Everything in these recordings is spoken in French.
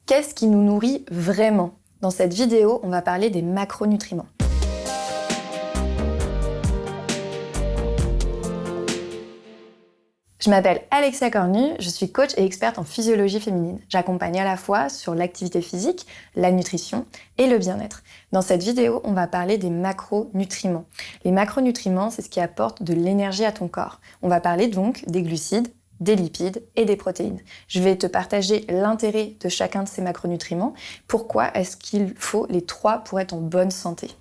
Qu'est-ce qui nous nourrit vraiment? Dans cette vidéo, on va parler des macronutriments. Je m'appelle Alexia Cornu, je suis coach et experte en physiologie féminine. J'accompagne à la fois sur l'activité physique, la nutrition et le bien-être. Dans cette vidéo, on va parler des macronutriments. Les macronutriments, c'est ce qui apporte de l'énergie à ton corps. On va parler donc des glucides, des lipides et des protéines. Je vais te partager l'intérêt de chacun de ces macronutriments. Pourquoi est-ce qu'il faut les 3 pour être en bonne santé?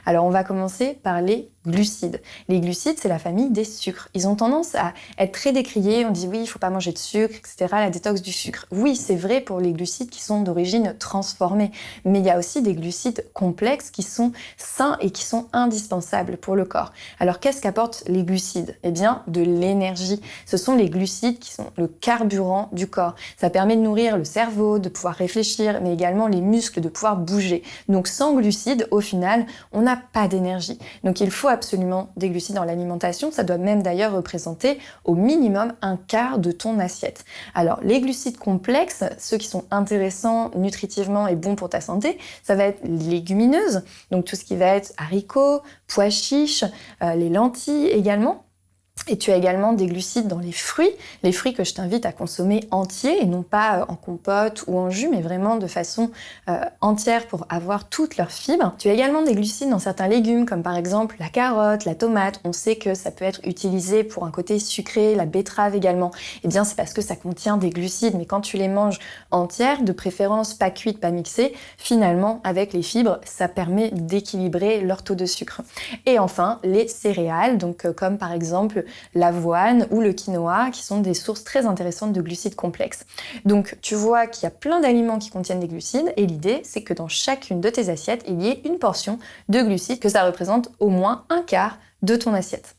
Alors on va commencer par les glucides. Les glucides, c'est la famille des sucres. Ils ont tendance à être très décriés. On dit oui, il faut pas manger de sucre, etc. La détox du sucre. Oui, c'est vrai pour les glucides qui sont d'origine transformée. Mais il y a aussi des glucides complexes qui sont sains et qui sont indispensables pour le corps. Alors qu'est-ce qu'apportent les glucides? Eh bien, de l'énergie. Ce sont les glucides qui sont le carburant du corps. Ça permet de nourrir le cerveau, de pouvoir réfléchir, mais également les muscles, de pouvoir bouger. Donc sans glucides, au final, on n'a pas d'énergie. Donc il faut absolument des glucides dans l'alimentation. Ça doit même d'ailleurs représenter au minimum un quart de ton assiette. Alors les glucides complexes, ceux qui sont intéressants nutritivement et bons pour ta santé, ça va être les légumineuses, donc tout ce qui va être haricots, pois chiches, les lentilles également. Et tu as également des glucides dans les fruits que je t'invite à consommer entiers et non pas en compote ou en jus, mais vraiment de façon entière pour avoir toutes leurs fibres. Tu as également des glucides dans certains légumes, comme par exemple la carotte, la tomate. On sait que ça peut être utilisé pour un côté sucré, la betterave également. Eh bien, c'est parce que ça contient des glucides, mais quand tu les manges entières, de préférence pas cuites, pas mixées, finalement, avec les fibres, ça permet d'équilibrer leur taux de sucre. Et enfin, les céréales, donc comme par exemple l'avoine ou le quinoa, qui sont des sources très intéressantes de glucides complexes. Donc tu vois qu'il y a plein d'aliments qui contiennent des glucides et l'idée c'est que dans chacune de tes assiettes, il y ait une portion de glucides, que ça représente au moins un quart de ton assiette.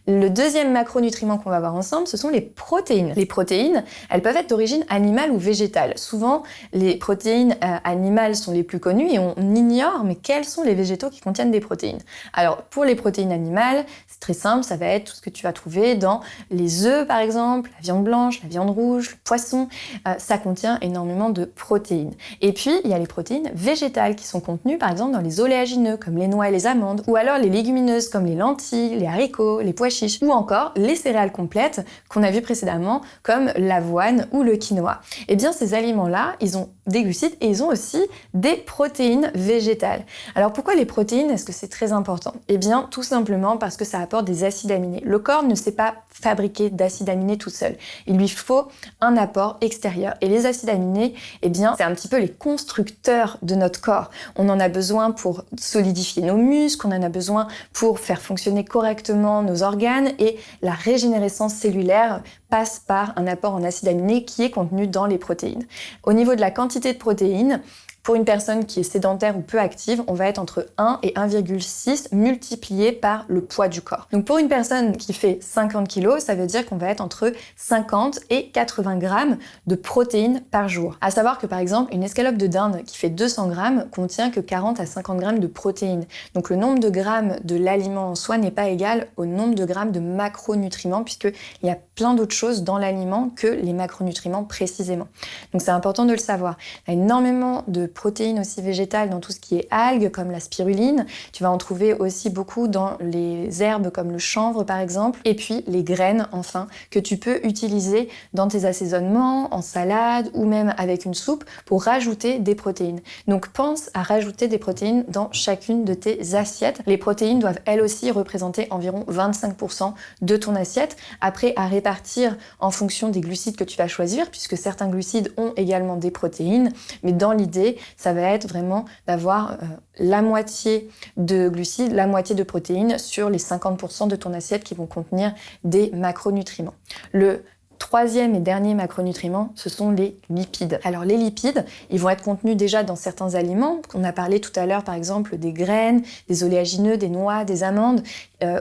Le deuxième macronutriment qu'on va voir ensemble, ce sont les protéines. Les protéines, elles peuvent être d'origine animale ou végétale. Souvent, les protéines animales sont les plus connues et on ignore, mais quels sont les végétaux qui contiennent des protéines? Alors, pour les protéines animales, c'est très simple, ça va être tout ce que tu vas trouver dans les œufs, par exemple, la viande blanche, la viande rouge, le poisson. Ça contient énormément de protéines. Et puis, il y a les protéines végétales qui sont contenues, par exemple, dans les oléagineux, comme les noix et les amandes, ou alors les légumineuses, comme les lentilles, les haricots, les pois chiches, ou encore les céréales complètes qu'on a vu précédemment, comme l'avoine ou le quinoa. Eh bien, ces aliments-là, ils ont des glucides et ils ont aussi des protéines végétales. Alors pourquoi les protéines, est-ce que c'est très important? Eh bien, tout simplement parce que ça apporte des acides aminés. Le corps ne sait pas fabriquer d'acides aminés tout seul. Il lui faut un apport extérieur. Et les acides aminés, eh bien, c'est un petit peu les constructeurs de notre corps. On en a besoin pour solidifier nos muscles, on en a besoin pour faire fonctionner correctement nos organes, et la régénérescence cellulaire passe par un apport en acides aminés qui est contenu dans les protéines. Au niveau de la quantité de protéines, pour une personne qui est sédentaire ou peu active, on va être entre 1 et 1,6 multiplié par le poids du corps. Donc pour une personne qui fait 50 kg, ça veut dire qu'on va être entre 50 et 80 grammes de protéines par jour. À savoir que par exemple, une escalope de dinde qui fait 200 grammes contient que 40 à 50 grammes de protéines. Donc le nombre de grammes de l'aliment en soi n'est pas égal au nombre de grammes de macronutriments, puisqu'il y a plein d'autres choses dans l'aliment que les macronutriments précisément. Donc c'est important de le savoir. Il y a énormément de protéines aussi végétales dans tout ce qui est algues, comme la spiruline. Tu vas en trouver aussi beaucoup dans les herbes comme le chanvre par exemple. Et puis les graines enfin, que tu peux utiliser dans tes assaisonnements, en salade ou même avec une soupe pour rajouter des protéines. Donc pense à rajouter des protéines dans chacune de tes assiettes. Les protéines doivent elles aussi représenter environ 25% de ton assiette. Après, à répartir en fonction des glucides que tu vas choisir, puisque certains glucides ont également des protéines. Mais dans l'idée, ça va être vraiment d'avoir la moitié de glucides, la moitié de protéines sur les 50% de ton assiette qui vont contenir des macronutriments. Le troisième et dernier macronutriment, ce sont les lipides. Alors les lipides, ils vont être contenus déjà dans certains aliments. On a parlé tout à l'heure par exemple des graines, des oléagineux, des noix, des amandes,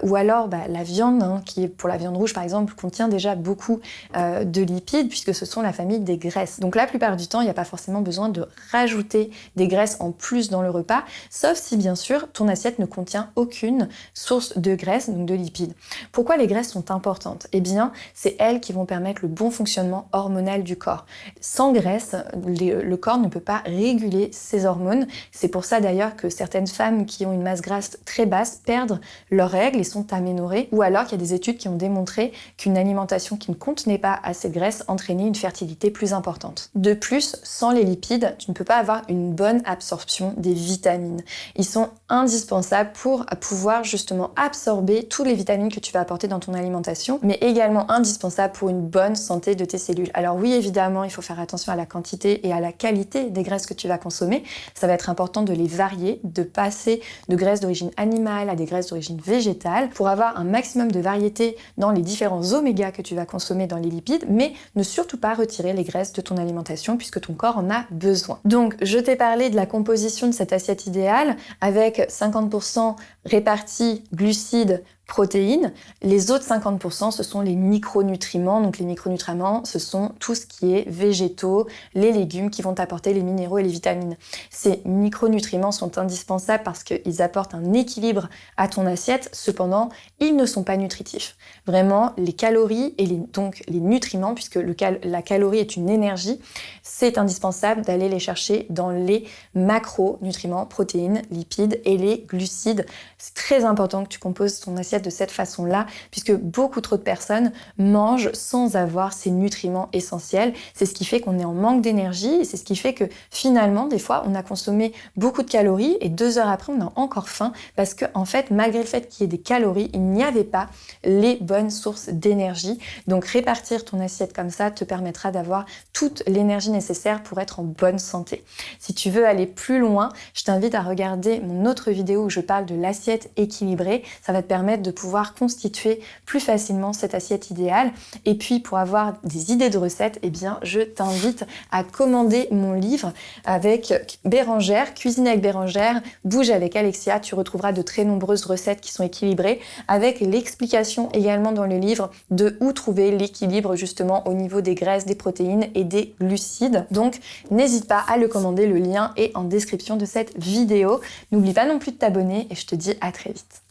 ou alors la viande, qui est pour la viande rouge par exemple, contient déjà beaucoup de lipides puisque ce sont la famille des graisses. Donc la plupart du temps, il n'y a pas forcément besoin de rajouter des graisses en plus dans le repas, sauf si bien sûr ton assiette ne contient aucune source de graisse, donc de lipides. Pourquoi les graisses sont importantes? Eh bien, c'est elles qui vont permettre permettre le bon fonctionnement hormonal du corps. Sans graisse, le corps ne peut pas réguler ses hormones. C'est pour ça d'ailleurs que certaines femmes qui ont une masse grasse très basse perdent leurs règles et sont aménorrhées, ou alors qu'il y a des études qui ont démontré qu'une alimentation qui ne contenait pas assez de graisse entraînait une fertilité plus importante. De plus, sans les lipides, tu ne peux pas avoir une bonne absorption des vitamines. Ils sont indispensables pour pouvoir justement absorber toutes les vitamines que tu vas apporter dans ton alimentation, mais également indispensables pour une bonne santé de tes cellules. Alors oui, évidemment, il faut faire attention à la quantité et à la qualité des graisses que tu vas consommer. Ça va être important de les varier, de passer de graisses d'origine animale à des graisses d'origine végétale pour avoir un maximum de variété dans les différents oméga que tu vas consommer dans les lipides, mais ne surtout pas retirer les graisses de ton alimentation puisque ton corps en a besoin. Donc, je t'ai parlé de la composition de cette assiette idéale avec 50% répartis glucides, protéines. Les autres 50%, ce sont les micronutriments. Donc les micronutriments, ce sont tout ce qui est végétaux, les légumes qui vont t'apporter les minéraux et les vitamines. Ces micronutriments sont indispensables parce qu'ils apportent un équilibre à ton assiette. Cependant, ils ne sont pas nutritifs. Vraiment, les calories et donc les nutriments, puisque la calorie est une énergie, c'est indispensable d'aller les chercher dans les macronutriments, protéines, lipides et les glucides. C'est très important que tu composes ton assiette de cette façon-là, puisque beaucoup trop de personnes mangent sans avoir ces nutriments essentiels. C'est ce qui fait qu'on est en manque d'énergie et c'est ce qui fait que finalement, des fois, on a consommé beaucoup de calories et 2 heures après, on a encore faim parce que, en fait, malgré le fait qu'il y ait des calories, il n'y avait pas les bonnes sources d'énergie. Donc, répartir ton assiette comme ça te permettra d'avoir toute l'énergie nécessaire pour être en bonne santé. Si tu veux aller plus loin, je t'invite à regarder mon autre vidéo où je parle de l'assiette équilibrée. Ça va te permettre de pouvoir constituer plus facilement cette assiette idéale. Et puis pour avoir des idées de recettes, eh bien je t'invite à commander mon livre avec Bérangère, Cuisine avec Bérangère, Bouge avec Alexia. Tu retrouveras de très nombreuses recettes qui sont équilibrées avec l'explication également dans le livre de où trouver l'équilibre justement au niveau des graisses, des protéines et des glucides. Donc n'hésite pas à le commander, le lien est en description de cette vidéo. N'oublie pas non plus de t'abonner et je te dis à très vite.